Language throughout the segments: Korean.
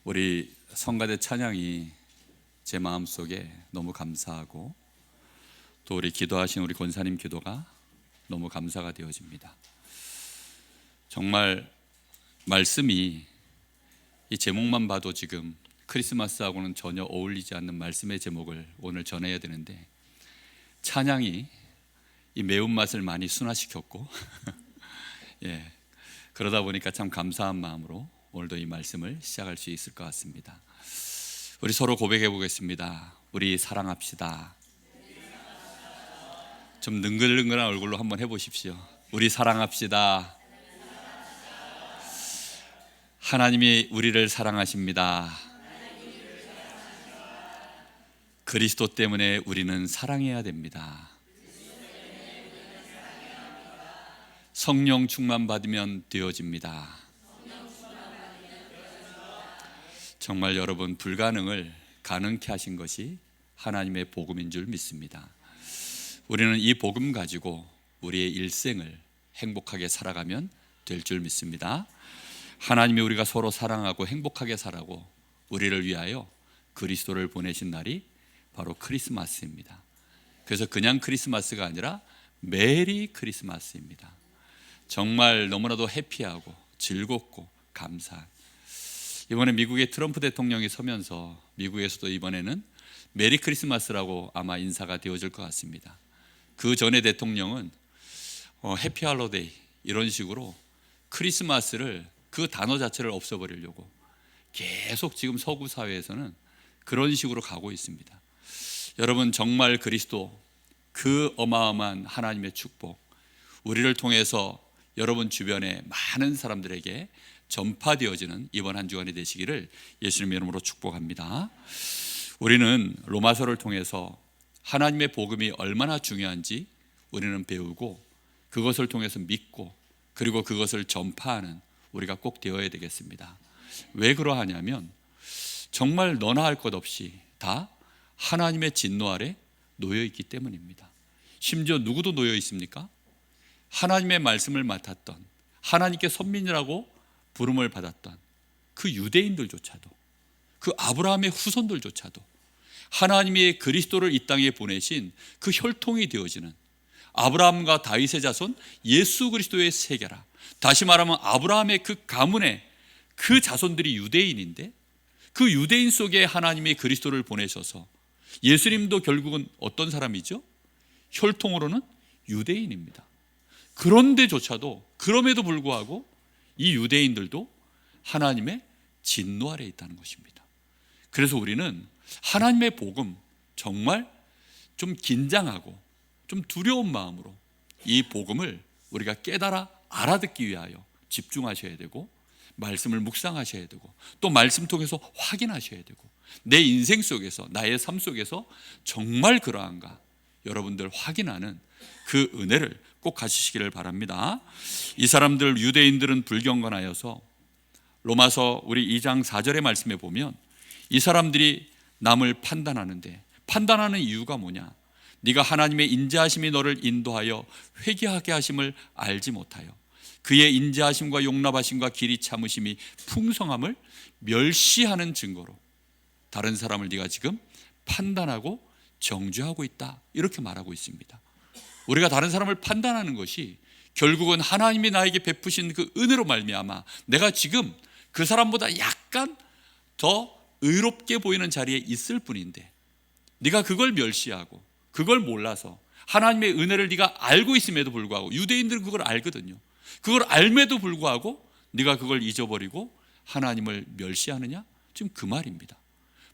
우리 성가대 찬양이 제 마음속에 너무 감사하고 또 우리 기도하신 우리 권사님 기도가 너무 감사가 되어집니다. 정말 말씀이 이 제목만 봐도 지금 크리스마스하고는 전혀 어울리지 않는 말씀의 제목을 오늘 전해야 되는데, 찬양이 이 매운맛을 많이 순화시켰고 예, 그러다 보니까 참 감사한 마음으로 오늘도 이 말씀을 시작할 수 있을 것 같습니다. 우리 서로 고백해 보겠습니다. 우리 사랑합시다. 좀 능글능글한 얼굴로 한번 해보십시오. 우리 사랑합시다. 하나님이 우리를 사랑하십니다. 그리스도 때문에 우리는 사랑해야 됩니다. 성령 충만 받으면 되어집니다. 정말 여러분, 불가능을 가능케 하신 것이 하나님의 복음인 줄 믿습니다. 우리는 이 복음 가지고 우리의 일생을 행복하게 살아가면 될 줄 믿습니다. 하나님이 우리가 서로 사랑하고 행복하게 살아고 우리를 위하여 그리스도를 보내신 날이 바로 크리스마스입니다. 그래서 그냥 크리스마스가 아니라 메리 크리스마스입니다. 정말 너무나도 해피하고 즐겁고 감사한, 이번에 미국의 트럼프 대통령이 서면서 미국에서도 이번에는 메리 크리스마스라고 아마 인사가 되어질 것 같습니다. 그 전에 대통령은 해피 할로데이 이런 식으로 크리스마스를, 그 단어 자체를 없애버리려고 계속 지금 서구 사회에서는 그런 식으로 가고 있습니다. 여러분, 정말 그리스도, 그 어마어마한 하나님의 축복, 우리를 통해서 여러분 주변에 많은 사람들에게 전파되어지는 이번 한 주간이 되시기를 예수님의 이름으로 축복합니다. 우리는 로마서를 통해서 하나님의 복음이 얼마나 중요한지 우리는 배우고, 그것을 통해서 믿고, 그리고 그것을 전파하는 우리가 꼭 되어야 되겠습니다. 왜 그러하냐면 정말 너나 할 것 없이 다 하나님의 진노 아래 놓여 있기 때문입니다. 심지어 누구도 놓여 있습니까? 하나님의 말씀을 맡았던, 하나님께 선민이라고 부름을 받았던 그 유대인들조차도, 그 아브라함의 후손들조차도 하나님이 그리스도를 이 땅에 보내신 그 혈통이 되어지는 아브라함과 다윗의 자손 예수 그리스도의 세계라, 다시 말하면 아브라함의 그 가문의 그 자손들이 유대인인데, 그 유대인 속에 하나님이 그리스도를 보내셔서 예수님도 결국은 어떤 사람이죠? 혈통으로는 유대인입니다. 그런데조차도, 그럼에도 불구하고 이 유대인들도 하나님의 진노 아래 있다는 것입니다. 그래서 우리는 하나님의 복음, 정말 좀 긴장하고 좀 두려운 마음으로 이 복음을 우리가 깨달아 알아듣기 위하여 집중하셔야 되고, 말씀을 묵상하셔야 되고, 또 말씀 통해서 확인하셔야 되고, 내 인생 속에서, 나의 삶 속에서 정말 그러한가 여러분들 확인하는 그 은혜를 꼭 가지시기를 바랍니다. 이 사람들, 유대인들은 불경건하여서 로마서 우리 2장 4절의 말씀에 보면 이 사람들이 남을 판단하는데, 판단하는 이유가 뭐냐? 네가 하나님의 인자하심이 너를 인도하여 회개하게 하심을 알지 못하여 그의 인자하심과 용납하심과 길이 참으심이 풍성함을 멸시하는 증거로 다른 사람을 네가 지금 판단하고 정죄하고 있다, 이렇게 말하고 있습니다. 우리가 다른 사람을 판단하는 것이 결국은 하나님이 나에게 베푸신 그 은혜로 말미암아 내가 지금 그 사람보다 약간 더 의롭게 보이는 자리에 있을 뿐인데, 네가 그걸 멸시하고 그걸 몰라서 하나님의 은혜를 네가 알고 있음에도 불구하고, 유대인들은 그걸 알거든요. 그걸 알매도 불구하고 네가 그걸 잊어버리고 하나님을 멸시하느냐? 지금 그 말입니다.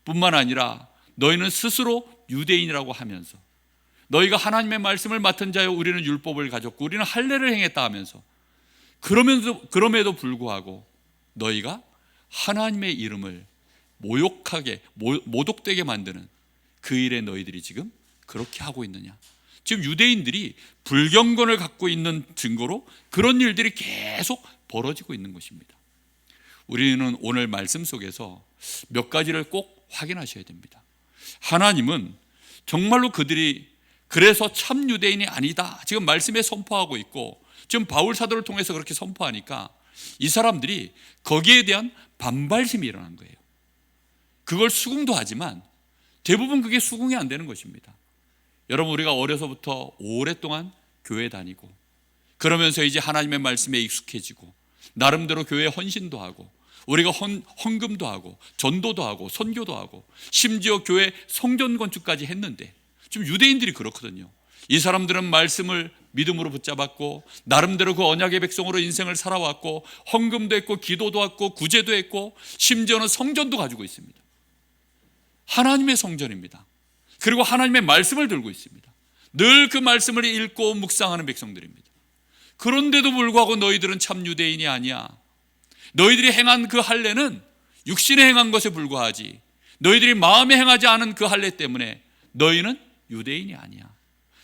뿐만 아니라 너희는 스스로 유대인이라고 하면서, 너희가 하나님의 말씀을 맡은 자여 우리는 율법을 가졌고 우리는 할례를 행했다 하면서, 그럼에도 불구하고 너희가 하나님의 이름을 모욕하게, 모독되게 만드는 그 일에 너희들이 지금 그렇게 하고 있느냐? 지금 유대인들이 불경건을 갖고 있는 증거로 그런 일들이 계속 벌어지고 있는 것입니다. 우리는 오늘 말씀 속에서 몇 가지를 꼭 확인하셔야 됩니다. 하나님은 정말로 그들이 그래서 참 유대인이 아니다, 지금 말씀에 선포하고 있고, 지금 바울 사도를 통해서 그렇게 선포하니까 이 사람들이 거기에 대한 반발심이 일어난 거예요. 그걸 수긍도 하지만 대부분 그게 수긍이 안 되는 것입니다. 여러분, 우리가 어려서부터 오랫동안 교회 다니고 그러면서 이제 하나님의 말씀에 익숙해지고 나름대로 교회에 헌신도 하고 우리가 헌금도 하고 전도도 하고 선교도 하고 심지어 교회 성전 건축까지 했는데, 지금 유대인들이 그렇거든요. 이 사람들은 말씀을 믿음으로 붙잡았고 나름대로 그 언약의 백성으로 인생을 살아왔고 헌금도 했고 기도도 했고 구제도 했고 심지어는 성전도 가지고 있습니다. 하나님의 성전입니다. 그리고 하나님의 말씀을 들고 있습니다. 늘 그 말씀을 읽고 묵상하는 백성들입니다. 그런데도 불구하고 너희들은 참 유대인이 아니야. 너희들이 행한 그 할례는 육신에 행한 것에 불과하지, 너희들이 마음에 행하지 않은 그 할례 때문에 너희는 유대인이 아니야.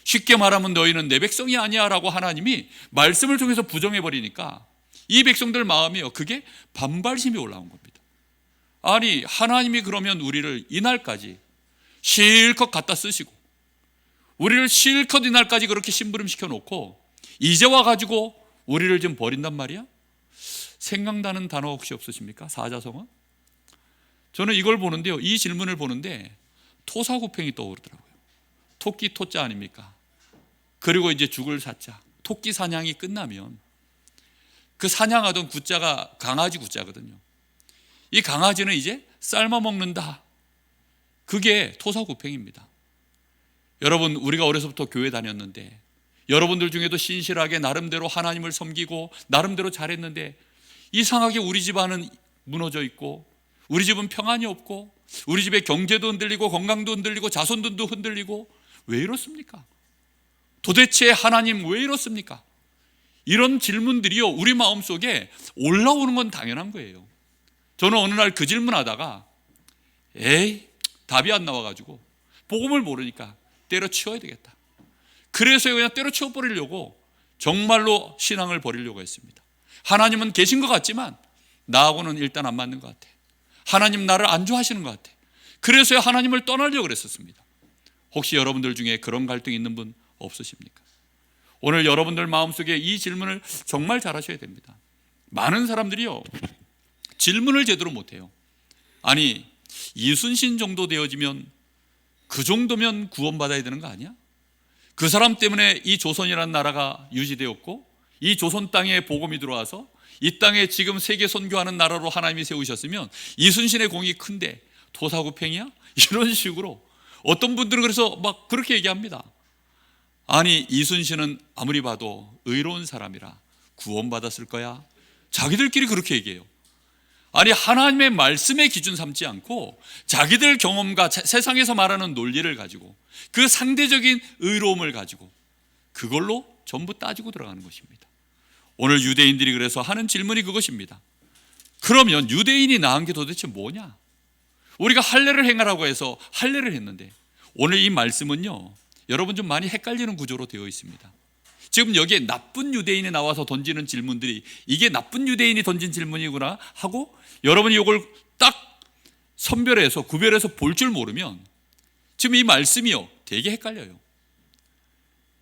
쉽게 말하면 너희는 내 백성이 아니야 라고 하나님이 말씀을 통해서 부정해버리니까 이 백성들 마음이요, 그게 반발심이 올라온 겁니다. 아니, 하나님이 그러면 우리를 이날까지 실컷 갖다 쓰시고 우리를 실컷 이날까지 그렇게 심부름시켜 놓고 이제 와가지고 우리를 좀 버린단 말이야? 생각나는 단어 혹시 없으십니까? 사자성어? 저는 이걸 보는데요, 이 질문을 보는데 토사구팽이 떠오르더라고요. 토끼 토자 아닙니까? 그리고 이제 죽을 사자. 토끼 사냥이 끝나면 그 사냥하던 구자가 강아지 구자거든요. 이 강아지는 이제 삶아 먹는다. 그게 토사구팽입니다. 여러분, 우리가 어려서부터 교회 다녔는데 여러분들 중에도 신실하게 나름대로 하나님을 섬기고 나름대로 잘했는데 이상하게 우리 집안은 무너져 있고 우리 집은 평안이 없고 우리 집의 경제도 흔들리고 건강도 흔들리고 자손들도 흔들리고 왜 이렇습니까? 도대체 하나님 왜 이렇습니까? 이런 질문들이요, 우리 마음속에 올라오는 건 당연한 거예요. 저는 어느 날 그 질문하다가 답이 안 나와가지고 복음을 모르니까 때려치워야 되겠다. 그래서 그냥 때려치워 버리려고 정말로 신앙을 버리려고 했습니다. 하나님은 계신 것 같지만 나하고는 일단 안 맞는 것 같아. 하나님 나를 안 좋아하시는 것 같아. 그래서 하나님을 떠나려고 그랬었습니다. 혹시 여러분들 중에 그런 갈등이 있는 분 없으십니까? 오늘 여러분들 마음속에 이 질문을 정말 잘 하셔야 됩니다. 많은 사람들이요, 질문을 제대로 못해요. 아니, 이순신 정도 되어지면 그 정도면 구원받아야 되는 거 아니야? 그 사람 때문에 이 조선이라는 나라가 유지되었고 이 조선 땅에 복음이 들어와서 이 땅에 지금 세계 선교하는 나라로 하나님이 세우셨으면 이순신의 공이 큰데 토사구팽이야? 이런 식으로 어떤 분들은 그래서 막 그렇게 얘기합니다. 아니, 이순신은 아무리 봐도 의로운 사람이라 구원받았을 거야. 자기들끼리 그렇게 얘기해요. 아니, 하나님의 말씀의 기준 삼지 않고 자기들 경험과 세상에서 말하는 논리를 가지고 그 상대적인 의로움을 가지고 그걸로 전부 따지고 들어가는 것입니다. 오늘 유대인들이 그래서 하는 질문이 그것입니다. 그러면 유대인이 낳은 게 도대체 뭐냐? 우리가 할례를 행하라고 해서 할례를 했는데 오늘 이 말씀은요, 여러분 좀 많이 헷갈리는 구조로 되어 있습니다. 지금 여기에 나쁜 유대인이 나와서 던지는 질문들이 이게 나쁜 유대인이 던진 질문이구나 하고 여러분이 이걸 딱 선별해서 구별해서 볼 줄 모르면 지금 이 말씀이요, 되게 헷갈려요.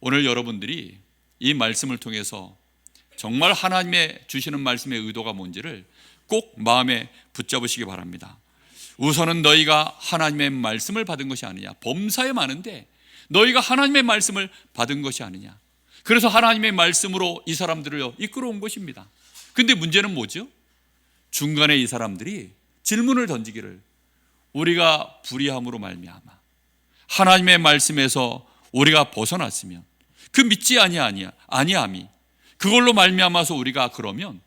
오늘 여러분들이 이 말씀을 통해서 정말 하나님의 주시는 말씀의 의도가 뭔지를 꼭 마음에 붙잡으시기 바랍니다. 우선은 너희가 하나님의 말씀을 받은 것이 아니냐. 범사에 많은데 너희가 하나님의 말씀을 받은 것이 아니냐. 그래서 하나님의 말씀으로 이 사람들을 이끌어온 것입니다. 근데 문제는 뭐죠? 중간에 이 사람들이 질문을 던지기를, 우리가 불의함으로 말미암아 하나님의 말씀에서 우리가 벗어났으면 그 믿지 아니함이 그걸로 말미암아서 우리가 그러면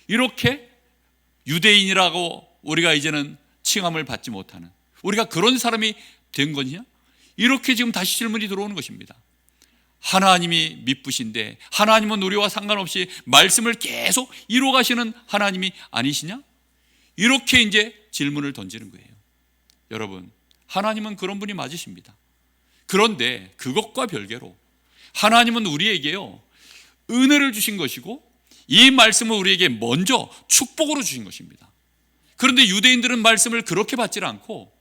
이렇게 유대인이라고 우리가 이제는 칭함을 받지 못하는, 우리가 그런 사람이 된 거냐? 이렇게 지금 다시 질문이 들어오는 것입니다. 하나님이 미쁘신데 하나님은 우리와 상관없이 말씀을 계속 이루어 가시는 하나님이 아니시냐? 이렇게 이제 질문을 던지는 거예요. 여러분, 하나님은 그런 분이 맞으십니다. 그런데 그것과 별개로 하나님은 우리에게요, 은혜를 주신 것이고 이 말씀을 우리에게 먼저 축복으로 주신 것입니다. 그런데 유대인들은 말씀을 그렇게 받지 않고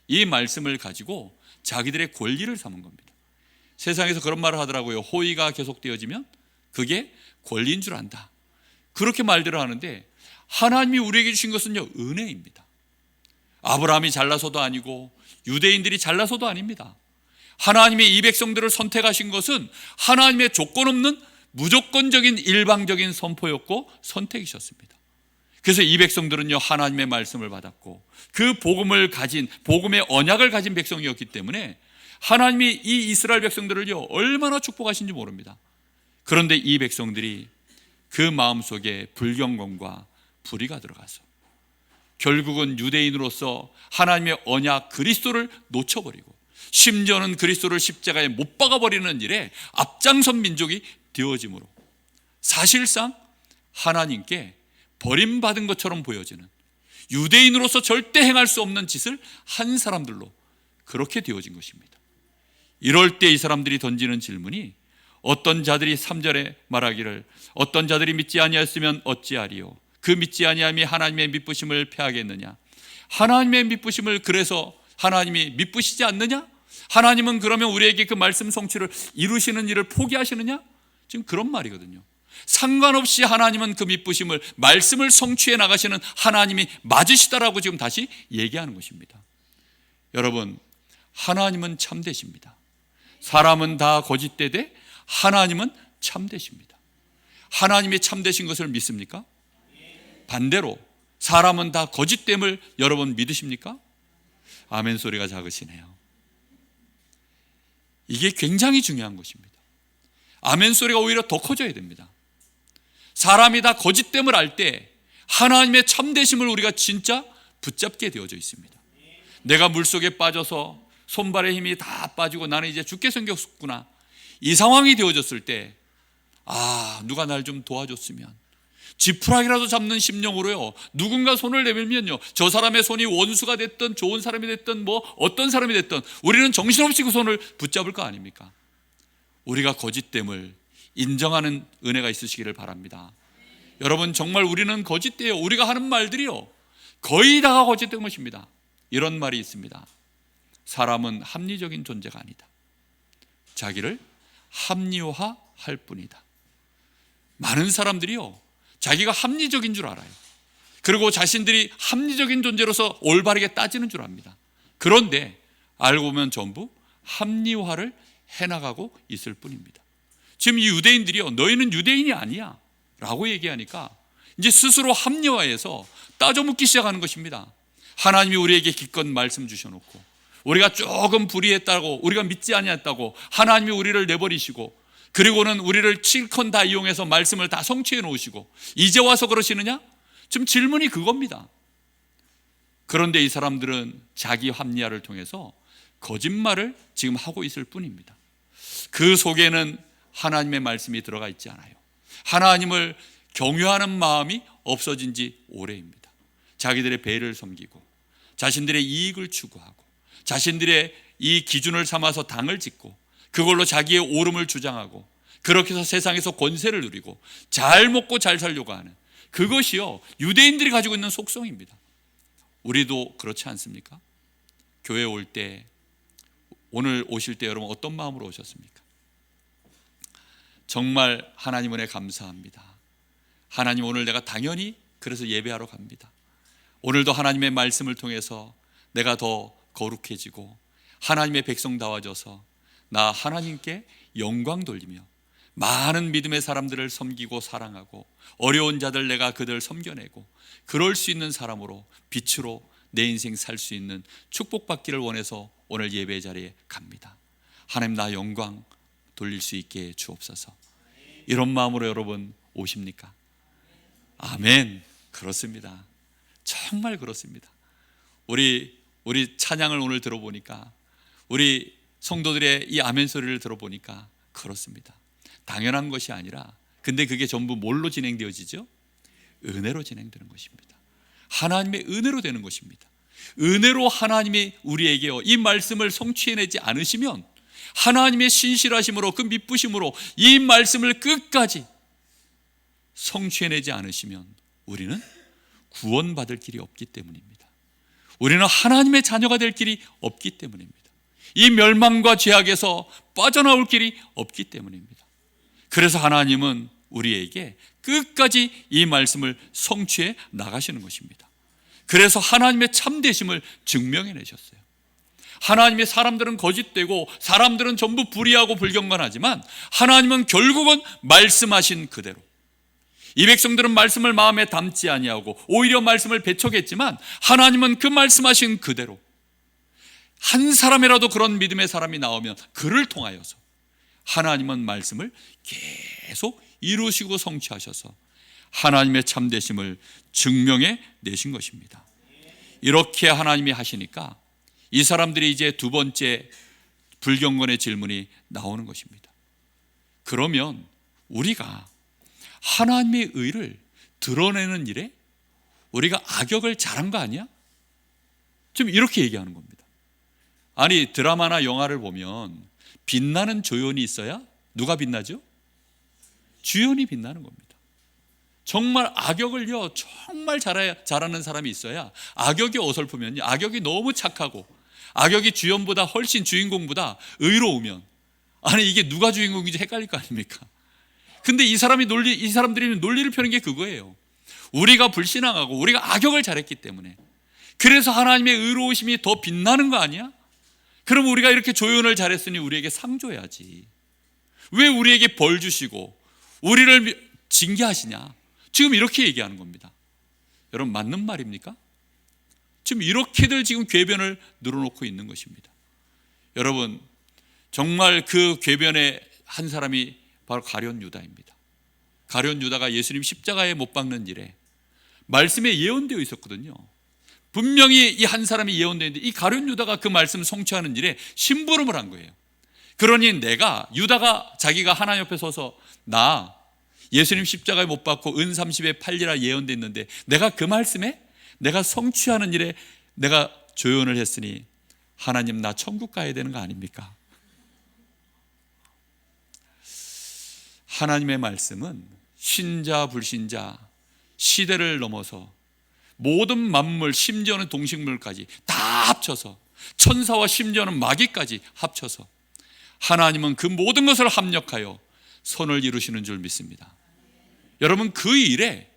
이 말씀을 가지고 자기들의 권리를 삼은 겁니다. 세상에서 그런 말을 하더라고요. 호의가 계속되어지면 그게 권리인 줄 안다. 그렇게 말들을 하는데 하나님이 우리에게 주신 것은요, 은혜입니다. 아브라함이 잘나서도 아니고 유대인들이 잘나서도 아닙니다. 하나님이 이 백성들을 선택하신 것은 하나님의 조건 없는 무조건적인 일방적인 선포였고 선택이셨습니다. 그래서 이 백성들은요, 하나님의 말씀을 받았고 그 복음을 가진, 복음의 언약을 가진 백성이었기 때문에 하나님이 이 이스라엘 백성들을요 얼마나 축복하신지 모릅니다. 그런데 이 백성들이 그 마음속에 불경건과 불의가 들어가서 결국은 유대인으로서 하나님의 언약 그리스도를 놓쳐버리고 심지어는 그리스도를 십자가에 못 박아버리는 일에 앞장선 민족이 되어짐으로 사실상 하나님께 버림받은 것처럼 보여지는, 유대인으로서 절대 행할 수 없는 짓을 한 사람들로 그렇게 되어진 것입니다. 이럴 때 이 사람들이 던지는 질문이, 어떤 자들이 3절에 말하기를 어떤 자들이 믿지 아니하였으면 어찌하리요? 그 믿지 아니함이 하나님의 미쁘심을 패하겠느냐? 하나님의 미쁘심을 그래서 하나님이 미쁘시지 않느냐? 하나님은 그러면 우리에게 그 말씀 성취를 이루시는 일을 포기하시느냐? 지금 그런 말이거든요. 상관없이 하나님은 그 미쁘심을, 말씀을 성취해 나가시는 하나님이 맞으시다라고 지금 다시 얘기하는 것입니다. 여러분, 하나님은 참되십니다. 사람은 다 거짓되되 하나님은 참되십니다. 하나님이 참되신 것을 믿습니까? 반대로 사람은 다 거짓됨을 여러분 믿으십니까? 아멘 소리가 작으시네요. 이게 굉장히 중요한 것입니다. 아멘 소리가 오히려 더 커져야 됩니다. 사람이 다 거짓됨을 알 때 하나님의 참되심을 우리가 진짜 붙잡게 되어져 있습니다. 내가 물속에 빠져서 손발의 힘이 다 빠지고 나는 이제 죽게 생겼구나, 이 상황이 되어졌을 때, 누가 날 좀 도와줬으면, 지푸라기라도 잡는 심령으로요, 누군가 손을 내밀면요, 저 사람의 손이 원수가 됐든 좋은 사람이 됐든 뭐 어떤 사람이 됐든 우리는 정신없이 그 손을 붙잡을 거 아닙니까? 우리가 거짓됨을 인정하는 은혜가 있으시기를 바랍니다. 여러분, 정말 우리는 거짓돼요. 우리가 하는 말들이요 거의 다가 거짓된 것입니다. 이런 말이 있습니다. 사람은 합리적인 존재가 아니다. 자기를 합리화할 뿐이다. 많은 사람들이요 자기가 합리적인 줄 알아요. 그리고 자신들이 합리적인 존재로서 올바르게 따지는 줄 압니다. 그런데 알고 보면 전부 합리화를 해나가고 있을 뿐입니다. 지금 이 유대인들이요, 너희는 유대인이 아니야 라고 얘기하니까 이제 스스로 합리화해서 따져묻기 시작하는 것입니다. 하나님이 우리에게 기껏 말씀 주셔놓고 우리가 조금 불의했다고, 우리가 믿지 아니했다고 하나님이 우리를 내버리시고, 그리고는 우리를 실컷 다 이용해서 말씀을 다 성취해 놓으시고 이제 와서 그러시느냐? 지금 질문이 그겁니다. 그런데 이 사람들은 자기 합리화를 통해서 거짓말을 지금 하고 있을 뿐입니다. 그 속에는 하나님의 말씀이 들어가 있지 않아요. 하나님을 경외하는 마음이 없어진 지 오래입니다. 자기들의 배를 섬기고 자신들의 이익을 추구하고 자신들의 이 기준을 삼아서 당을 짓고 그걸로 자기의 옳음을 주장하고 그렇게 해서 세상에서 권세를 누리고 잘 먹고 잘 살려고 하는, 그것이요 유대인들이 가지고 있는 속성입니다. 우리도 그렇지 않습니까? 교회 올 때, 오늘 오실 때 여러분 어떤 마음으로 오셨습니까? 정말 하나님 은혜 감사합니다. 하나님, 오늘 내가 당연히 그래서 예배하러 갑니다. 오늘도 하나님의 말씀을 통해서 내가 더 거룩해지고 하나님의 백성다워져서 나 하나님께 영광 돌리며 많은 믿음의 사람들을 섬기고 사랑하고 어려운 자들 내가 그들 섬겨내고 그럴 수 있는 사람으로, 빛으로 내 인생 살 수 있는 축복받기를 원해서 오늘 예배 자리에 갑니다. 하나님, 나 영광 돌릴 수 있게 주옵소서. 이런 마음으로 여러분 오십니까? 아멘. 그렇습니다. 정말 그렇습니다. 우리 찬양을 오늘 들어보니까, 우리 성도들의 이 아멘 소리를 들어보니까 그렇습니다. 당연한 것이 아니라, 근데 그게 전부 뭘로 진행되어지죠? 은혜로 진행되는 것입니다. 하나님의 은혜로 되는 것입니다. 은혜로 하나님이 우리에게 이 말씀을 성취해내지 않으시면, 하나님의 신실하심으로 그 미쁘심으로 이 말씀을 끝까지 성취해내지 않으시면 우리는 구원받을 길이 없기 때문입니다. 우리는 하나님의 자녀가 될 길이 없기 때문입니다. 이 멸망과 죄악에서 빠져나올 길이 없기 때문입니다. 그래서 하나님은 우리에게 끝까지 이 말씀을 성취해 나가시는 것입니다. 그래서 하나님의 참되심을 증명해내셨어요. 하나님의 사람들은 거짓되고 사람들은 전부 불의하고 불경건하지만 하나님은 결국은 말씀하신 그대로, 이 백성들은 말씀을 마음에 담지 아니하고 오히려 말씀을 배척했지만 하나님은 그 말씀하신 그대로 한 사람이라도 그런 믿음의 사람이 나오면 그를 통하여서 하나님은 말씀을 계속 이루시고 성취하셔서 하나님의 참되심을 증명해 내신 것입니다. 이렇게 하나님이 하시니까 이 사람들이 이제 두 번째 불경건의 질문이 나오는 것입니다. 그러면 우리가 하나님의 의를 드러내는 일에 우리가 악역을 잘한 거 아니야? 좀 이렇게 얘기하는 겁니다. 아니, 드라마나 영화를 보면 빛나는 조연이 있어야 누가 빛나죠? 주연이 빛나는 겁니다. 정말 악역을요 정말 잘하는 사람이 있어야, 악역이 어설프면요, 악역이 너무 착하고 악역이 주연보다 훨씬, 주인공보다 의로우면, 아니 이게 누가 주인공인지 헷갈릴 거 아닙니까? 근데 이 사람들이 논리를 펴는 게 그거예요. 우리가 불신앙하고 우리가 악역을 잘했기 때문에, 그래서 하나님의 의로우심이 더 빛나는 거 아니야? 그럼 우리가 이렇게 조연을 잘했으니 우리에게 상 줘야지. 왜 우리에게 벌 주시고 우리를 징계하시냐? 지금 이렇게 얘기하는 겁니다. 여러분, 맞는 말입니까? 지금 이렇게들 지금 궤변을 늘어놓고 있는 것입니다. 여러분, 정말 그 궤변의 한 사람이 바로 가룟 유다입니다. 가룟 유다가 예수님 십자가에 못 박는 일에 말씀에 예언되어 있었거든요. 분명히 이 한 사람이 예언되어 있는데 이 가룟 유다가 그 말씀을 성취하는 일에 심부름을 한 거예요. 그러니 유다가 자기가 하나님 옆에 서서 나 예수님 십자가에 못 박고 은 30에 팔리라 예언되어 있는데 내가 그 말씀에 내가 성취하는 일에 내가 조언을 했으니 하나님 나 천국 가야 되는 거 아닙니까? 하나님의 말씀은 신자 불신자 시대를 넘어서 모든 만물, 심지어는 동식물까지 다 합쳐서, 천사와 심지어는 마귀까지 합쳐서 하나님은 그 모든 것을 합력하여 선을 이루시는 줄 믿습니다. 여러분, 그 일에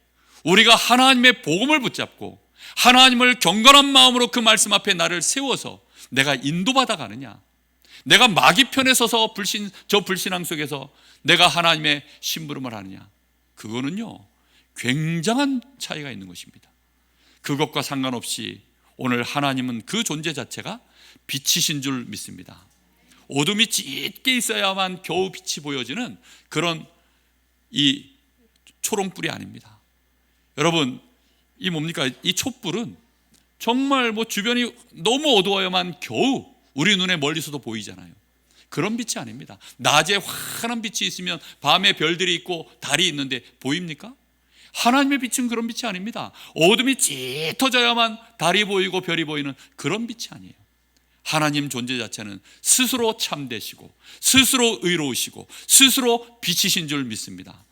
우리가 하나님의 복음을 붙잡고 하나님을 경건한 마음으로 그 말씀 앞에 나를 세워서 내가 인도받아 가느냐, 내가 마귀 편에 서서 저 불신앙 속에서 내가 하나님의 심부름을 하느냐, 그거는요 굉장한 차이가 있는 것입니다. 그것과 상관없이 오늘 하나님은 그 존재 자체가 빛이신 줄 믿습니다. 어둠이 짙게 있어야만 겨우 빛이 보여지는 그런 이 초롱불이 아닙니다. 여러분, 이 뭡니까? 이 촛불은 정말 주변이 너무 어두워야만 겨우 우리 눈에 멀리서도 보이잖아요. 그런 빛이 아닙니다. 낮에 환한 빛이 있으면 밤에 별들이 있고 달이 있는데 보입니까? 하나님의 빛은 그런 빛이 아닙니다. 어둠이 짙어져야만 달이 보이고 별이 보이는 그런 빛이 아니에요. 하나님 존재 자체는 스스로 참되시고 스스로 의로우시고 스스로 빛이신 줄 믿습니다.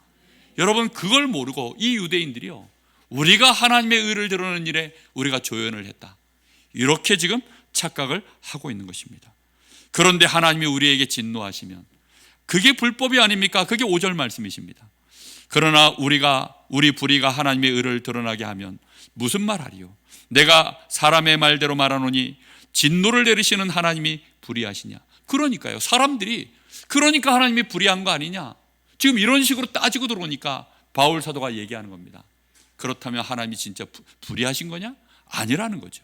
여러분, 그걸 모르고 이 유대인들이요, 우리가 하나님의 의를 드러내는 일에 우리가 조연을 했다, 이렇게 지금 착각을 하고 있는 것입니다. 그런데 하나님이 우리에게 진노하시면 그게 불법이 아닙니까? 그게 5절 말씀이십니다. 그러나 우리 불의가 하나님의 의를 드러나게 하면 무슨 말하리요? 내가 사람의 말대로 말하노니 진노를 내리시는 하나님이 불의하시냐? 그러니까요, 사람들이 그러니까 하나님이 불의한 거 아니냐, 지금 이런 식으로 따지고 들어오니까 바울 사도가 얘기하는 겁니다. 그렇다면 하나님이 진짜 불의하신 거냐? 아니라는 거죠.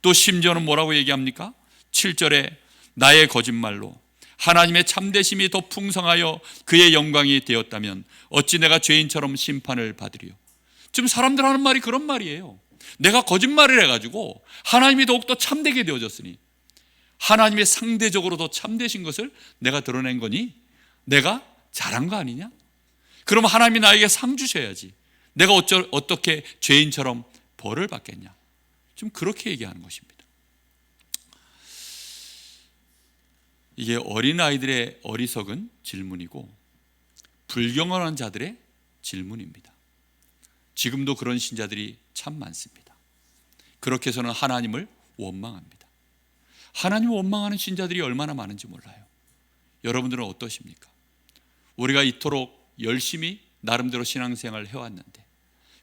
또 심지어는 뭐라고 얘기합니까? 7절에 나의 거짓말로 하나님의 참되심이 더 풍성하여 그의 영광이 되었다면 어찌 내가 죄인처럼 심판을 받으리요? 지금 사람들 하는 말이 그런 말이에요. 내가 거짓말을 해가지고 하나님이 더욱더 참되게 되어졌으니 하나님의 상대적으로 더 참되신 것을 내가 드러낸 거니 내가 잘한 거 아니냐? 그럼 하나님이 나에게 상 주셔야지 내가 어떻게 죄인처럼 벌을 받겠냐? 좀 그렇게 얘기하는 것입니다. 이게 어린아이들의 어리석은 질문이고 불경건한 자들의 질문입니다. 지금도 그런 신자들이 참 많습니다. 그렇게 해서는 하나님을 원망합니다. 하나님을 원망하는 신자들이 얼마나 많은지 몰라요. 여러분들은 어떠십니까? 우리가 이토록 열심히 나름대로 신앙생활을 해왔는데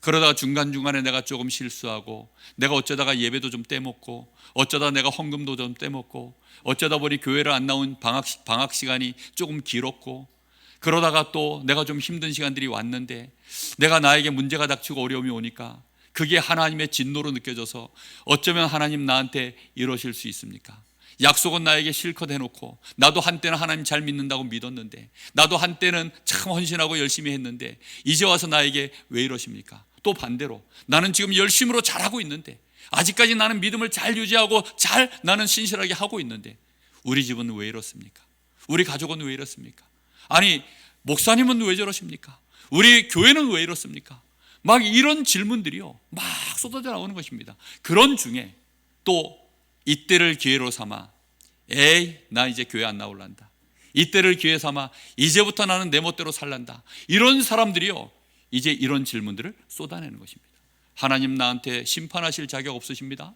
그러다가 중간중간에 내가 조금 실수하고, 내가 어쩌다가 예배도 좀 떼먹고, 어쩌다 내가 헌금도 좀 떼먹고, 어쩌다 보니 교회를 안 나온 방학 시간이 조금 길었고, 그러다가 또 내가 좀 힘든 시간들이 왔는데, 내가 나에게 문제가 닥치고 어려움이 오니까 그게 하나님의 진노로 느껴져서 어쩌면 하나님 나한테 이러실 수 있습니까? 약속은 나에게 실컷 해놓고, 나도 한때는 하나님 잘 믿는다고 믿었는데, 나도 한때는 참 헌신하고 열심히 했는데 이제 와서 나에게 왜 이러십니까? 또 반대로 나는 지금 열심으로 잘하고 있는데, 아직까지 나는 믿음을 잘 유지하고 나는 신실하게 하고 있는데 우리 집은 왜 이렇습니까? 우리 가족은 왜 이렇습니까? 아니, 목사님은 왜 저러십니까? 우리 교회는 왜 이렇습니까? 막 이런 질문들이요, 막 쏟아져 나오는 것입니다. 그런 중에 또 이때를 기회로 삼아, 에이, 나 이제 교회 안 나올란다. 이때를 기회 삼아 이제부터 나는 내 멋대로 살란다. 이런 사람들이요, 이제 이런 질문들을 쏟아내는 것입니다. 하나님 나한테 심판하실 자격 없으십니다.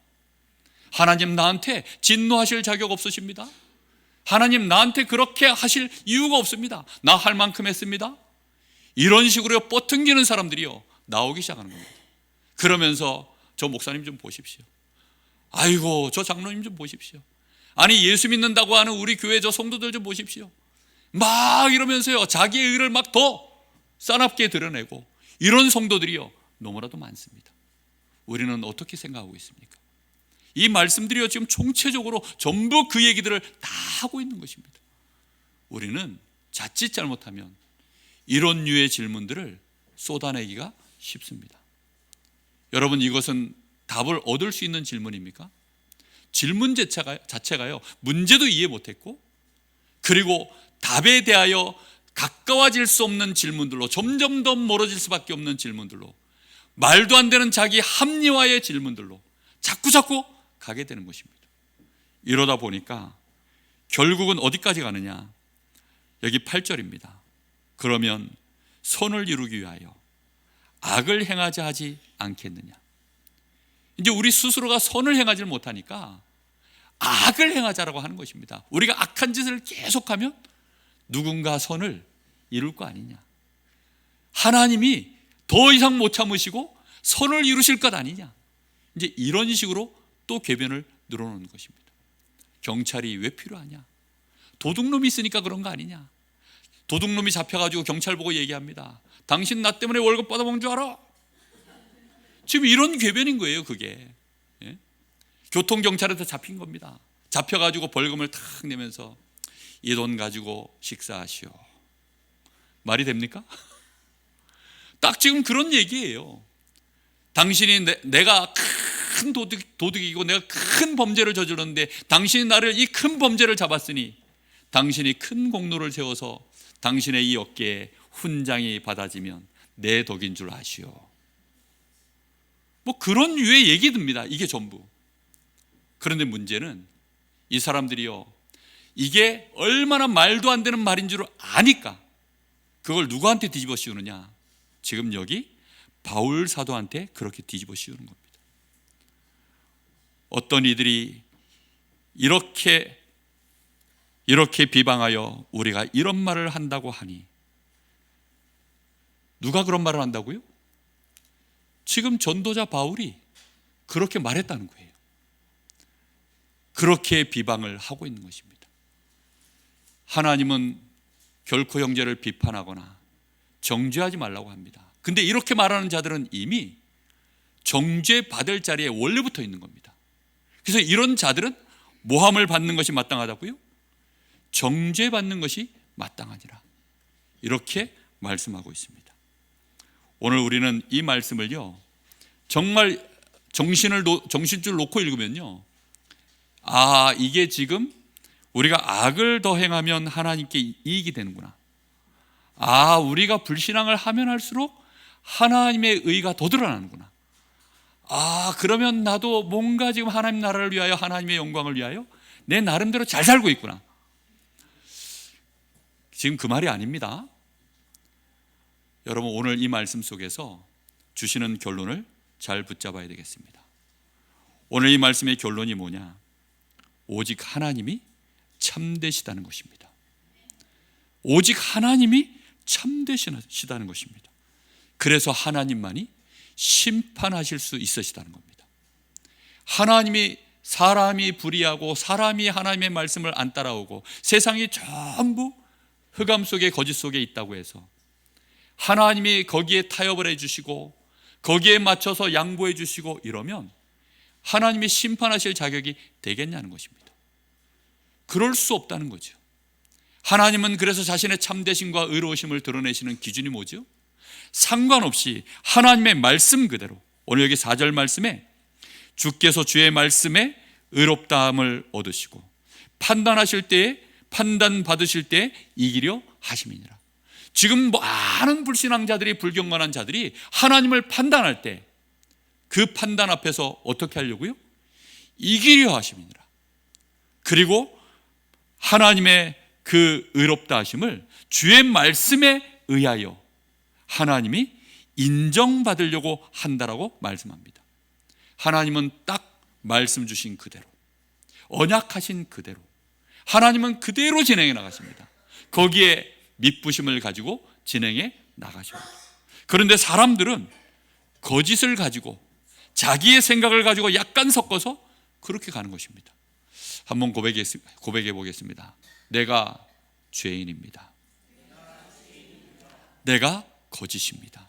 하나님 나한테 진노하실 자격 없으십니다. 하나님 나한테 그렇게 하실 이유가 없습니다. 나 할 만큼 했습니다. 이런 식으로 뻗튕기는 사람들이요, 나오기 시작하는 겁니다. 그러면서 저 목사님 좀 보십시오. 아이고, 저 장로님 좀 보십시오. 아니, 예수 믿는다고 하는 우리 교회 저 성도들 좀 보십시오. 막 이러면서요, 자기의 의를 막 더 싸납게 드러내고, 이런 성도들이요 너무나도 많습니다. 우리는 어떻게 생각하고 있습니까? 이 말씀들이요 지금 총체적으로 전부 그 얘기들을 다 하고 있는 것입니다. 우리는 자칫 잘못하면 이런 류의 질문들을 쏟아내기가 쉽습니다. 여러분, 이것은 답을 얻을 수 있는 질문입니까? 질문 자체가요 문제도 이해 못했고, 그리고 답에 대하여 가까워질 수 없는 질문들로, 점점 더 멀어질 수밖에 없는 질문들로, 말도 안 되는 자기 합리화의 질문들로 자꾸 가게 되는 것입니다. 이러다 보니까 결국은 어디까지 가느냐? 여기 8절입니다. 그러면 선을 이루기 위하여 악을 행하자 하지 않겠느냐? 이제 우리 스스로가 선을 행하지 못하니까 악을 행하자라고 하는 것입니다. 우리가 악한 짓을 계속하면 누군가 선을 이룰 거 아니냐? 하나님이 더 이상 못 참으시고 선을 이루실 것 아니냐? 이제 이런 식으로 또 궤변을 늘어놓는 것입니다. 경찰이 왜 필요하냐? 도둑놈이 있으니까 그런 거 아니냐? 도둑놈이 잡혀가지고 경찰 보고 얘기합니다. 당신 나 때문에 월급 받아먹은 줄 알아? 지금 이런 궤변인 거예요, 그게. 예? 교통경찰한테 잡힌 겁니다. 잡혀가지고 벌금을 탁 내면서 이 돈 가지고 식사하시오. 말이 됩니까? 딱 지금 그런 얘기예요. 당신이 내가 큰 도둑이고 내가 큰 범죄를 저질렀는데 당신이 나를 이 큰 범죄를 잡았으니 당신이 큰 공로를 세워서 당신의 이 어깨에 훈장이 받아지면 내 덕인 줄 아시오. 뭐 그런 류의 얘기듭니다, 이게 전부. 그런데 문제는 이 사람들이요, 이게 얼마나 말도 안 되는 말인 줄 아니까 그걸 누구한테 뒤집어 씌우느냐? 지금 여기 바울 사도한테 그렇게 뒤집어 씌우는 겁니다. 어떤 이들이 이렇게 비방하여 우리가 이런 말을 한다고 하니, 누가 그런 말을 한다고요? 지금 전도자 바울이 그렇게 말했다는 거예요. 그렇게 비방을 하고 있는 것입니다. 하나님은 결코 형제를 비판하거나 정죄하지 말라고 합니다. 근데 이렇게 말하는 자들은 이미 정죄 받을 자리에 원래부터 있는 겁니다. 그래서 이런 자들은 모함을 받는 것이 마땅하다고요? 정죄 받는 것이 마땅하니라, 이렇게 말씀하고 있습니다. 오늘 우리는 이 말씀을요 정말 정신줄 놓고 읽으면요, 아, 이게 지금 우리가 악을 더 행하면 하나님께 이익이 되는구나. 아, 우리가 불신앙을 하면 할수록 하나님의 의가 더 드러나는구나. 아, 그러면 나도 뭔가 지금 하나님 나라를 위하여, 하나님의 영광을 위하여 내 나름대로 잘 살고 있구나. 지금 그 말이 아닙니다. 여러분, 오늘 이 말씀 속에서 주시는 결론을 잘 붙잡아야 되겠습니다. 오늘 이 말씀의 결론이 뭐냐? 오직 하나님이 참되시다는 것입니다. 오직 하나님이 참되시다는 것입니다. 그래서 하나님만이 심판하실 수 있으시다는 겁니다. 하나님이 사람이 불의하고 사람이 하나님의 말씀을 안 따라오고 세상이 전부 흑암 속에 거짓 속에 있다고 해서 하나님이 거기에 타협을 해주시고 거기에 맞춰서 양보해 주시고 이러면 하나님이 심판하실 자격이 되겠냐는 것입니다. 그럴 수 없다는 거죠. 하나님은 그래서 자신의 참되심과 의로우심을 드러내시는 기준이 뭐죠? 상관없이 하나님의 말씀 그대로, 오늘 여기 4절 말씀에 주께서 주의 말씀에 의롭다함을 얻으시고 판단하실 때에 판단 받으실 때에 이기려 하심이니라. 지금 많은 불신앙자들이, 불경건한 자들이 하나님을 판단할 때 그 판단 앞에서 어떻게 하려고요? 이기려 하심이니라. 그리고 하나님의 그 의롭다 하심을 주의 말씀에 의하여 하나님이 인정받으려고 한다라고 말씀합니다. 하나님은 딱 말씀 주신 그대로, 언약하신 그대로 하나님은 그대로 진행해 나가십니다. 거기에 미쁘심을 가지고 진행해 나가십니다. 그런데 사람들은 거짓을 가지고 자기의 생각을 가지고 약간 섞어서 그렇게 가는 것입니다. 한번 고백해 보겠습니다. 내가 죄인입니다. 내가 거짓입니다.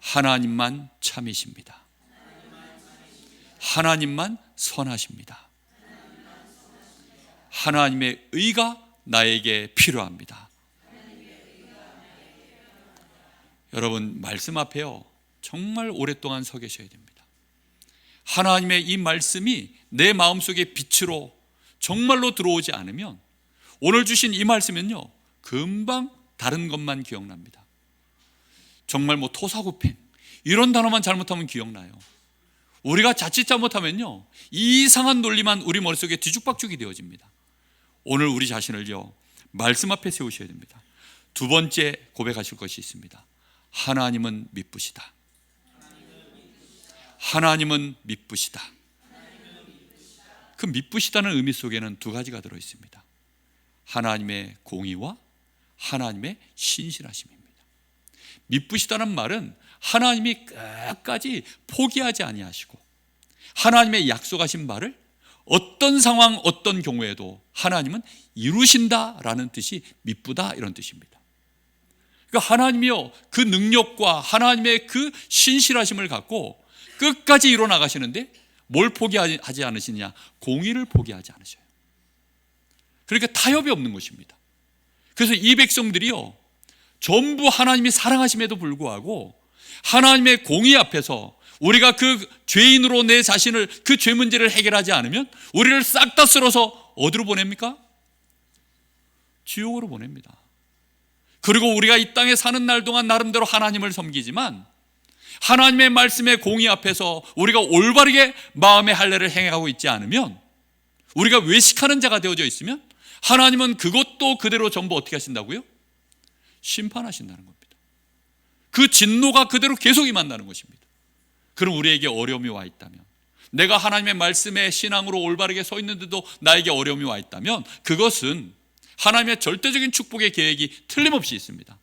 하나님만 참이십니다. 하나님만 선하십니다. 하나님의 의가 나에게 필요합니다. 여러분, 말씀 앞에요 정말 오랫동안 서 계셔야 됩니다. 하나님의 이 말씀이 내 마음속에 빛으로 정말로 들어오지 않으면 오늘 주신 이 말씀은요 금방 다른 것만 기억납니다. 정말 토사구팽 이런 단어만 잘못하면 기억나요. 우리가 자칫 잘못하면요 이상한 논리만 우리 머릿속에 뒤죽박죽이 되어집니다. 오늘 우리 자신을요 말씀 앞에 세우셔야 됩니다. 두 번째 고백하실 것이 있습니다. 하나님은 미쁘시다. 하나님은 미쁘시다. 그 미쁘시다는 의미 속에는 두 가지가 들어 있습니다. 하나님의 공의와 하나님의 신실하심입니다. 미쁘시다는 말은 하나님이 끝까지 포기하지 아니하시고 하나님의 약속하신 말을 어떤 상황 어떤 경우에도 하나님은 이루신다라는 뜻이 미쁘다 이런 뜻입니다. 그러니까 하나님이요 그 능력과 하나님의 그 신실하심을 갖고 끝까지 이뤄 나가시는데 뭘 포기하지 않으시냐? 공의를 포기하지 않으셔요. 그러니까 타협이 없는 것입니다. 그래서 이 백성들이요 전부 하나님이 사랑하심에도 불구하고 하나님의 공의 앞에서 우리가 그 죄인으로 내 자신을 그 죄 문제를 해결하지 않으면 우리를 싹 다 쓸어서 어디로 보냅니까? 지옥으로 보냅니다. 그리고 우리가 이 땅에 사는 날 동안 나름대로 하나님을 섬기지만 하나님의 말씀의 공의 앞에서 우리가 올바르게 마음의 할례를 행하고 있지 않으면, 우리가 외식하는 자가 되어져 있으면 하나님은 그것도 그대로 전부 어떻게 하신다고요? 심판하신다는 겁니다. 그 진노가 그대로 계속 임한다는 것입니다. 그럼 우리에게 어려움이 와 있다면, 내가 하나님의 말씀에 신앙으로 올바르게 서 있는데도 나에게 어려움이 와 있다면 그것은 하나님의 절대적인 축복의 계획이 틀림없이 있습니다.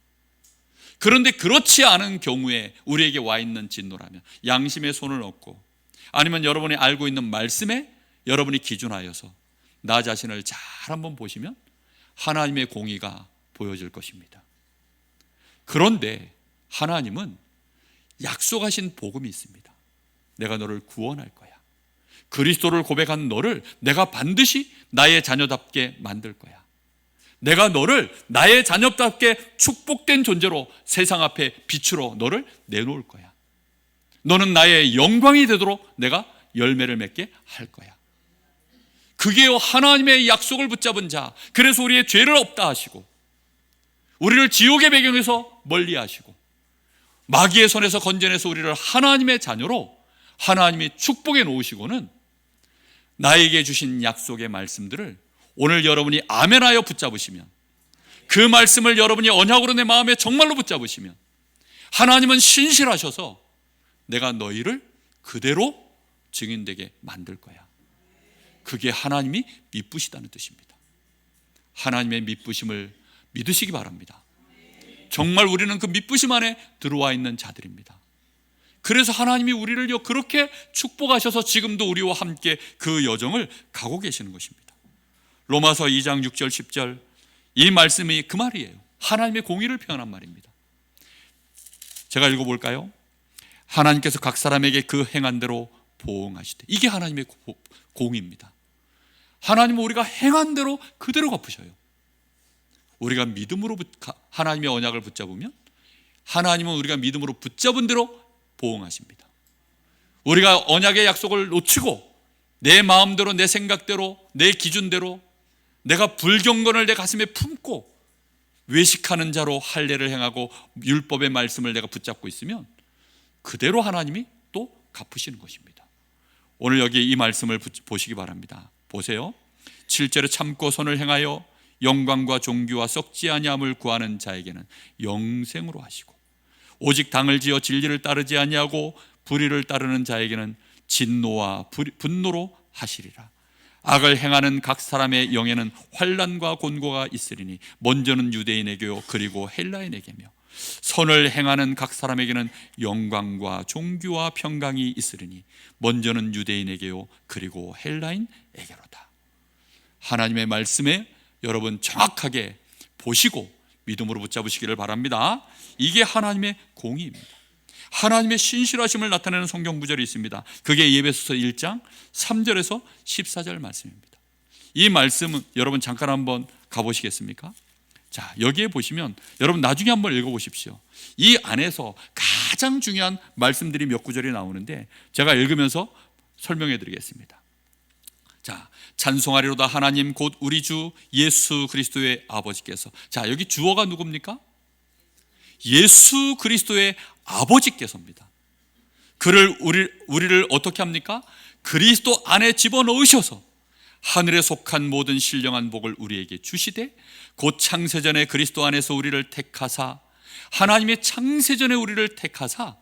그런데 그렇지 않은 경우에 우리에게 와 있는 진노라면 양심의 손을 얹고 아니면 여러분이 알고 있는 말씀에 여러분이 기준하여서 나 자신을 잘 한번 보시면 하나님의 공의가 보여질 것입니다. 그런데 하나님은 약속하신 복음이 있습니다. 내가 너를 구원할 거야. 그리스도를 고백한 너를 내가 반드시 나의 자녀답게 만들 거야. 내가 너를 나의 자녀답게 축복된 존재로 세상 앞에 빛으로 너를 내놓을 거야. 너는 나의 영광이 되도록 내가 열매를 맺게 할 거야. 그게 하나님의 약속을 붙잡은 자, 그래서 우리의 죄를 없다 하시고 우리를 지옥의 배경에서 멀리 하시고 마귀의 손에서 건져내서 우리를 하나님의 자녀로 하나님이 축복해 놓으시고는 나에게 주신 약속의 말씀들을 오늘 여러분이 아멘하여 붙잡으시면, 그 말씀을 여러분이 언약으로 내 마음에 정말로 붙잡으시면 하나님은 신실하셔서 내가 너희를 그대로 증인되게 만들 거야. 그게 하나님이 미쁘시다는 뜻입니다. 하나님의 미쁘심을 믿으시기 바랍니다. 정말 우리는 그 미쁘심 안에 들어와 있는 자들입니다. 그래서 하나님이 우리를 그렇게 축복하셔서 지금도 우리와 함께 그 여정을 가고 계시는 것입니다. 로마서 2장 6절 10절 이 말씀이 그 말이에요. 하나님의 공의를 표현한 말입니다. 제가 읽어볼까요? 하나님께서 각 사람에게 그 행한 대로 보응하시되, 이게 하나님의 공의입니다. 하나님은 우리가 행한 대로 그대로 갚으셔요. 우리가 믿음으로 하나님의 언약을 붙잡으면 하나님은 우리가 믿음으로 붙잡은 대로 보응하십니다. 우리가 언약의 약속을 놓치고 내 마음대로, 내 생각대로, 내 기준대로 내가 불경건을 내 가슴에 품고 외식하는 자로 할례를 행하고 율법의 말씀을 내가 붙잡고 있으면 그대로 하나님이 또 갚으시는 것입니다. 오늘 여기 이 말씀을 보시기 바랍니다. 보세요. 7절에 참고 선을 행하여 영광과 존귀와 썩지 아니함을 구하는 자에게는 영생으로 하시고, 오직 당을 지어 진리를 따르지 아니하고 불의를 따르는 자에게는 진노와 분노로 하시리라. 악을 행하는 각 사람의 영에는 환난과 곤고가 있으리니 먼저는 유대인에게요 그리고 헬라인에게며, 선을 행하는 각 사람에게는 영광과 존귀와 평강이 있으리니 먼저는 유대인에게요 그리고 헬라인에게로다. 하나님의 말씀에 여러분 정확하게 보시고 믿음으로 붙잡으시기를 바랍니다. 이게 하나님의 공의입니다. 하나님의 신실하심을 나타내는 성경 구절이 있습니다. 그게 에베소서 1장 3절에서 14절 말씀입니다. 이 말씀은 여러분 잠깐 한번 가보시겠습니까? 자, 여기에 보시면 여러분 나중에 한번 읽어보십시오. 이 안에서 가장 중요한 말씀들이 몇 구절이 나오는데 제가 읽으면서 설명해 드리겠습니다. 자, 찬송하리로다 하나님 곧 우리 주 예수 그리스도의 아버지께서. 자, 여기 주어가 누굽니까? 예수 그리스도의 아버지께서입니다. 그를 우리를 어떻게 합니까? 그리스도 안에 집어넣으셔서 하늘에 속한 모든 신령한 복을 우리에게 주시되, 곧 창세전에 그리스도 안에서 우리를 택하사, 하나님의 창세전에 우리를 택하사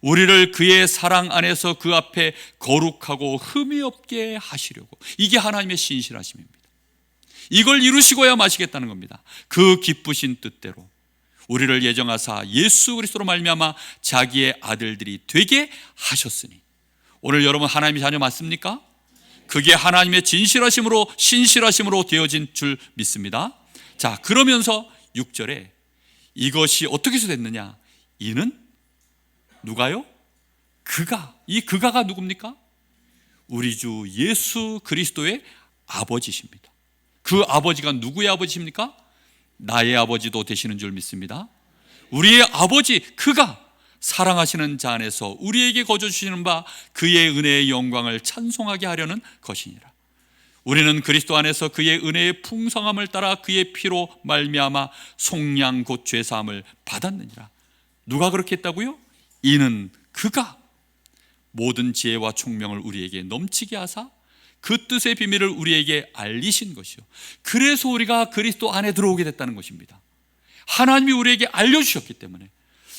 우리를 그의 사랑 안에서 그 앞에 거룩하고 흠이 없게 하시려고. 이게 하나님의 신실하심입니다. 이걸 이루시고야 마시겠다는 겁니다. 그 기쁘신 뜻대로 우리를 예정하사 예수 그리스도로 말미암아 자기의 아들들이 되게 하셨으니. 오늘 여러분 하나님의 자녀 맞습니까? 그게 하나님의 진실하심으로 신실하심으로 되어진 줄 믿습니다. 자, 그러면서 6절에 이것이 어떻게 해서 됐느냐? 이는 누가요? 그가. 이 그가가 누굽니까? 우리 주 예수 그리스도의 아버지십니다. 그 아버지가 누구의 아버지십니까? 나의 아버지도 되시는 줄 믿습니다. 우리의 아버지 그가 사랑하시는 자 안에서 우리에게 거저 주시는 바 그의 은혜의 영광을 찬송하게 하려는 것이니라. 우리는 그리스도 안에서 그의 은혜의 풍성함을 따라 그의 피로 말미암아 속량 곧 죄사함을 받았느니라. 누가 그렇게 했다고요? 이는 그가 모든 지혜와 총명을 우리에게 넘치게 하사 그 뜻의 비밀을 우리에게 알리신 것이요. 그래서 우리가 그리스도 안에 들어오게 됐다는 것입니다. 하나님이 우리에게 알려주셨기 때문에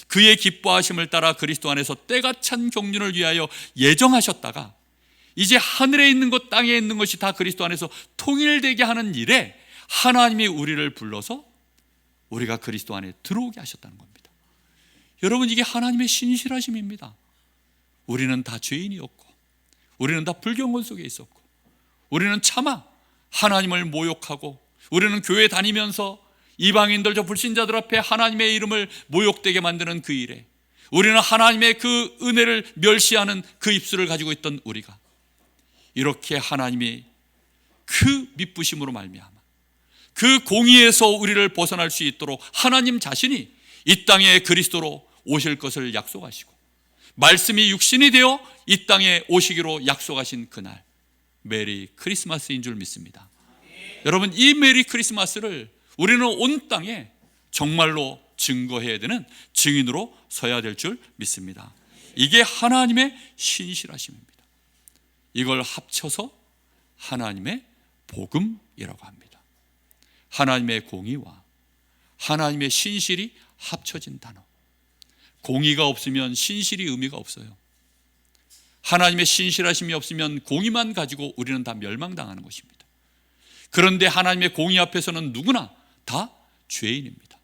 그의 기뻐하심을 따라 그리스도 안에서 때가 찬 경륜을 위하여 예정하셨다가 이제 하늘에 있는 것 땅에 있는 것이 다 그리스도 안에서 통일되게 하는 일에 하나님이 우리를 불러서 우리가 그리스도 안에 들어오게 하셨다는 겁니다. 여러분, 이게 하나님의 신실하심입니다. 우리는 다 죄인이었고 우리는 다 불경건 속에 있었고 우리는 차마 하나님을 모욕하고 우리는 교회 다니면서 이방인들 저 불신자들 앞에 하나님의 이름을 모욕되게 만드는 그 일에 우리는 하나님의 그 은혜를 멸시하는 그 입술을 가지고 있던 우리가 이렇게 하나님이 그 미쁘심으로 말미암아 그 공의에서 우리를 벗어날 수 있도록 하나님 자신이 이 땅에 그리스도로 오실 것을 약속하시고 말씀이 육신이 되어 이 땅에 오시기로 약속하신 그날, 메리 크리스마스인 줄 믿습니다. 여러분, 이 메리 크리스마스를 우리는 온 땅에 정말로 증거해야 되는 증인으로 서야 될 줄 믿습니다. 이게 하나님의 신실하심입니다. 이걸 합쳐서 하나님의 복음이라고 합니다. 하나님의 공의와 하나님의 신실이 합쳐진 단어. 공의가 없으면 신실이 의미가 없어요. 하나님의 신실하심이 없으면 공의만 가지고 우리는 다 멸망당하는 것입니다. 그런데 하나님의 공의 앞에서는 누구나 다 죄인입니다.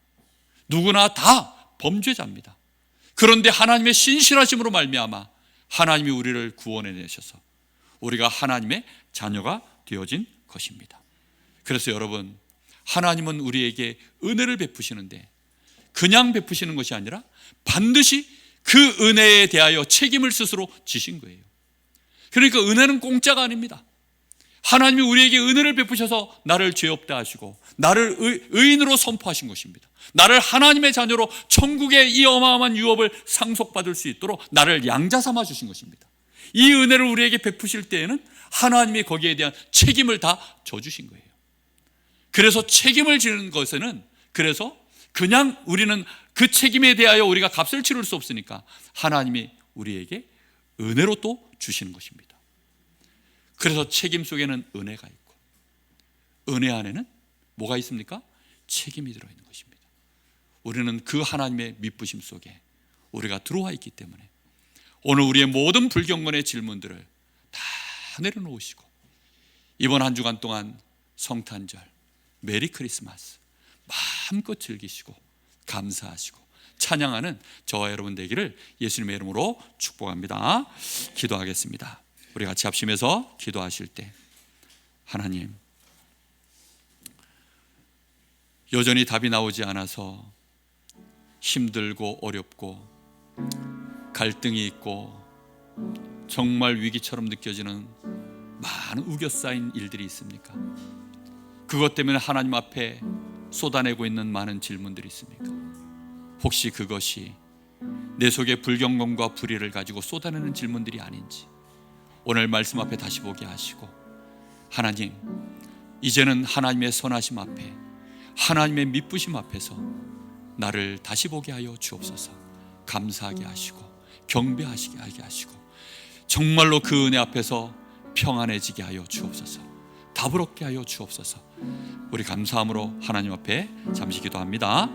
누구나 다 범죄자입니다. 그런데 하나님의 신실하심으로 말미암아 하나님이 우리를 구원해 내셔서 우리가 하나님의 자녀가 되어진 것입니다. 그래서 여러분, 하나님은 우리에게 은혜를 베푸시는데 그냥 베푸시는 것이 아니라 반드시 그 은혜에 대하여 책임을 스스로 지신 거예요. 그러니까 은혜는 공짜가 아닙니다. 하나님이 우리에게 은혜를 베푸셔서 나를 죄 없다 하시고 나를 의인으로 선포하신 것입니다. 나를 하나님의 자녀로 천국의 이 어마어마한 유업을 상속받을 수 있도록 나를 양자 삼아 주신 것입니다. 이 은혜를 우리에게 베푸실 때에는 하나님이 거기에 대한 책임을 다 져주신 거예요. 그래서 책임을 지는 것에는, 그래서 그냥 우리는 그 책임에 대하여 우리가 값을 치를 수 없으니까 하나님이 우리에게 은혜로 또 주시는 것입니다. 그래서 책임 속에는 은혜가 있고 은혜 안에는 뭐가 있습니까? 책임이 들어있는 것입니다. 우리는 그 하나님의 미쁘심 속에 우리가 들어와 있기 때문에 오늘 우리의 모든 불경건의 질문들을 다 내려놓으시고 이번 한 주간 동안 성탄절, 메리 크리스마스 마음껏 즐기시고 감사하시고 찬양하는 저와 여러분 되기를 예수님의 이름으로 축복합니다. 기도하겠습니다. 우리 같이 합심해서 기도하실 때, 하나님, 여전히 답이 나오지 않아서 힘들고 어렵고 갈등이 있고 정말 위기처럼 느껴지는 많은 우겨 쌓인 일들이 있습니까? 그것 때문에 하나님 앞에 쏟아내고 있는 많은 질문들이 있습니까? 혹시 그것이 내 속에 불경건과 불의를 가지고 쏟아내는 질문들이 아닌지 오늘 말씀 앞에 다시 보게 하시고, 하나님, 이제는 하나님의 선하심 앞에, 하나님의 미쁘심 앞에서 나를 다시 보게 하여 주옵소서. 감사하게 하시고 경배하시게 하게 하시고 정말로 그 은혜 앞에서 평안해지게 하여 주옵소서. 답을 얻게 하여 주옵소서. 우리 감사함으로 하나님 앞에 잠시 기도합니다.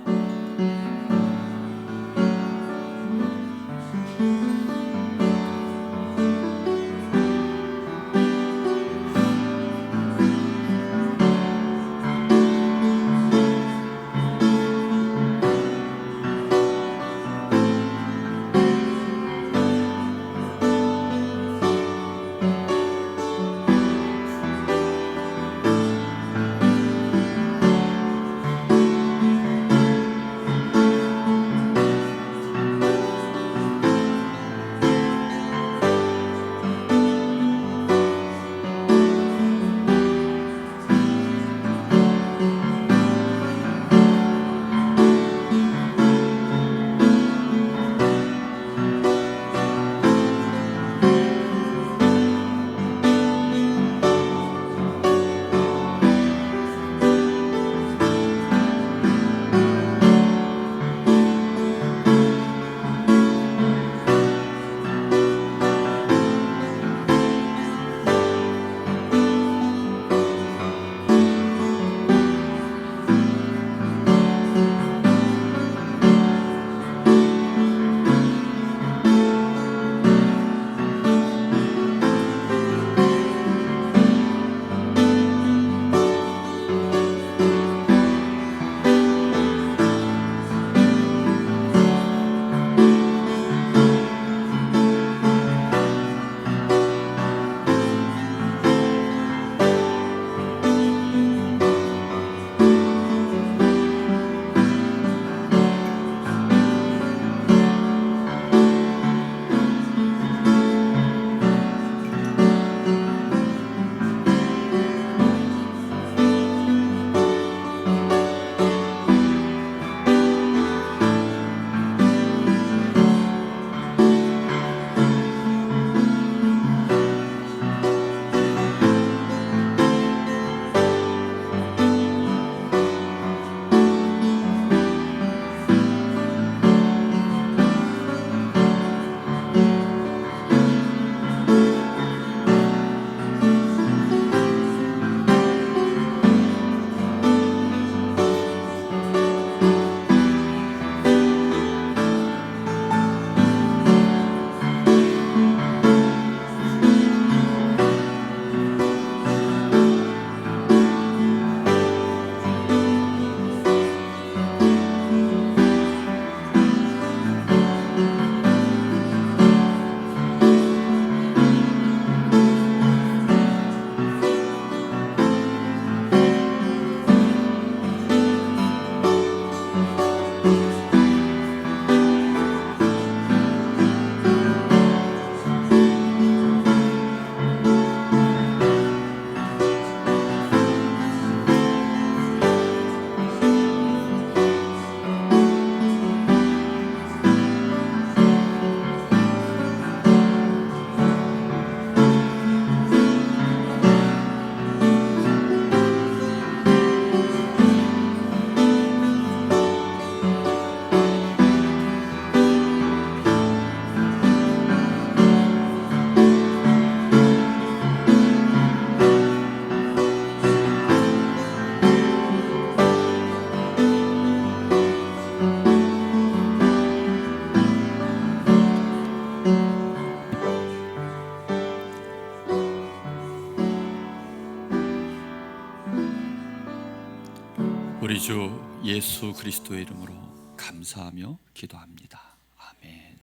우리 주 예수 그리스도의 이름으로 감사하며 기도합니다.